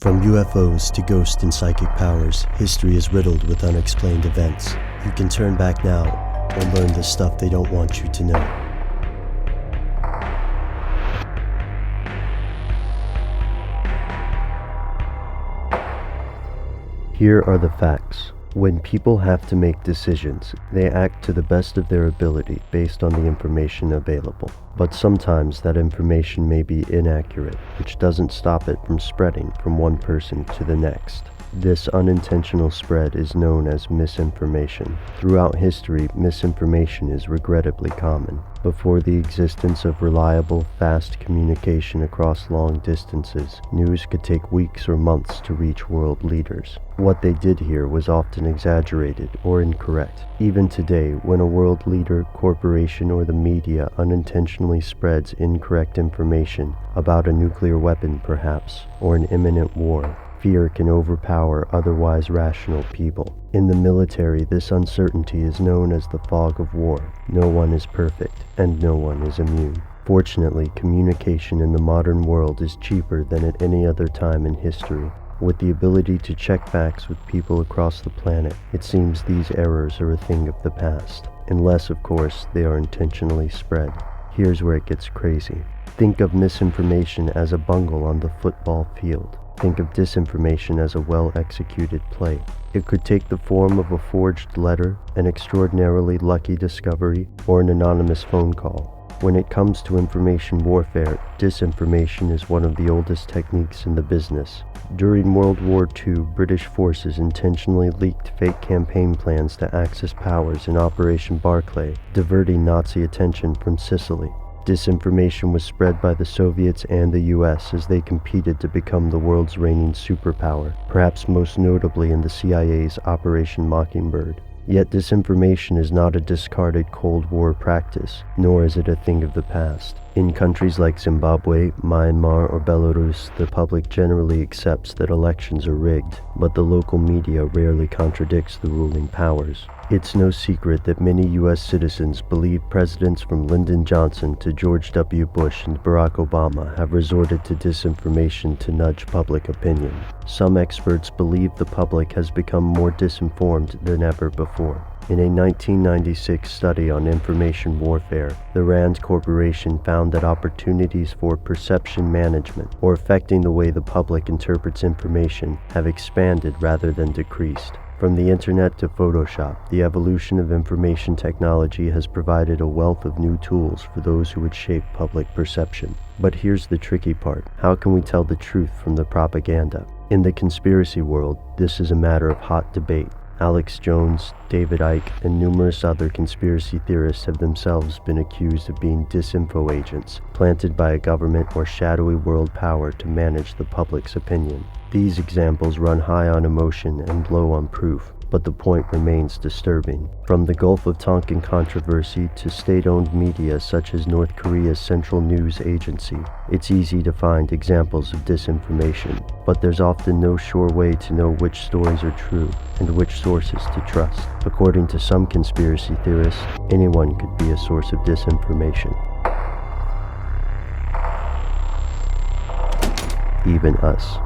From UFOs to ghost and psychic powers, history is riddled with unexplained events. You can turn back now or learn the stuff they don't want you to know. Here are the facts. When people have to make decisions, they act to the best of their ability based on the information available. But sometimes that information may be inaccurate, which doesn't stop it from spreading from one person to the next. This unintentional spread is known as misinformation. Throughout history, misinformation is regrettably common. Before the existence of reliable, fast communication across long distances, news could take weeks or months to reach world leaders. What they did here was often exaggerated or incorrect. Even today, when a world leader, corporation, or the media unintentionally spreads incorrect information about a nuclear weapon perhaps, or an imminent war, fear can overpower otherwise rational people. In the military, this uncertainty is known as the fog of war. No one is perfect, and no one is immune. Fortunately, communication in the modern world is cheaper than at any other time in history. With the ability to check facts with people across the planet, it seems these errors are a thing of the past. Unless, of course, they are intentionally spread. Here's where it gets crazy. Think of misinformation as a bungle on the football field. Think of disinformation as a well-executed play. It could take the form of a forged letter, an extraordinarily lucky discovery, or an anonymous phone call. When it comes to information warfare, disinformation is one of the oldest techniques in the business. During World War II, British forces intentionally leaked fake campaign plans to Axis powers in Operation Barclay, diverting Nazi attention from Sicily. Disinformation was spread by the Soviets and the US as they competed to become the world's reigning superpower, perhaps most notably in the CIA's Operation Mockingbird. Yet disinformation is not a discarded Cold War practice, nor is it a thing of the past. In countries like Zimbabwe, Myanmar, or Belarus, the public generally accepts that elections are rigged, but the local media rarely contradicts the ruling powers. It's no secret that many U.S. citizens believe presidents from Lyndon Johnson to George W. Bush and Barack Obama have resorted to disinformation to nudge public opinion. Some experts believe the public has become more disinformed than ever before. In a 1996 study on information warfare, the RAND Corporation found that opportunities for perception management, or affecting the way the public interprets information, have expanded rather than decreased. From the internet to Photoshop, the evolution of information technology has provided a wealth of new tools for those who would shape public perception. But here's the tricky part. How can we tell the truth from the propaganda? In the conspiracy world, this is a matter of hot debate. Alex Jones, David Icke, and numerous other conspiracy theorists have themselves been accused of being disinfo agents, planted by a government or shadowy world power to manage the public's opinion. These examples run high on emotion and low on proof, but the point remains disturbing. From the Gulf of Tonkin controversy to state-owned media such as North Korea's Central News Agency, it's easy to find examples of disinformation, but there's often no sure way to know which stories are true and which sources to trust. According to some conspiracy theorists, anyone could be a source of disinformation. Even us.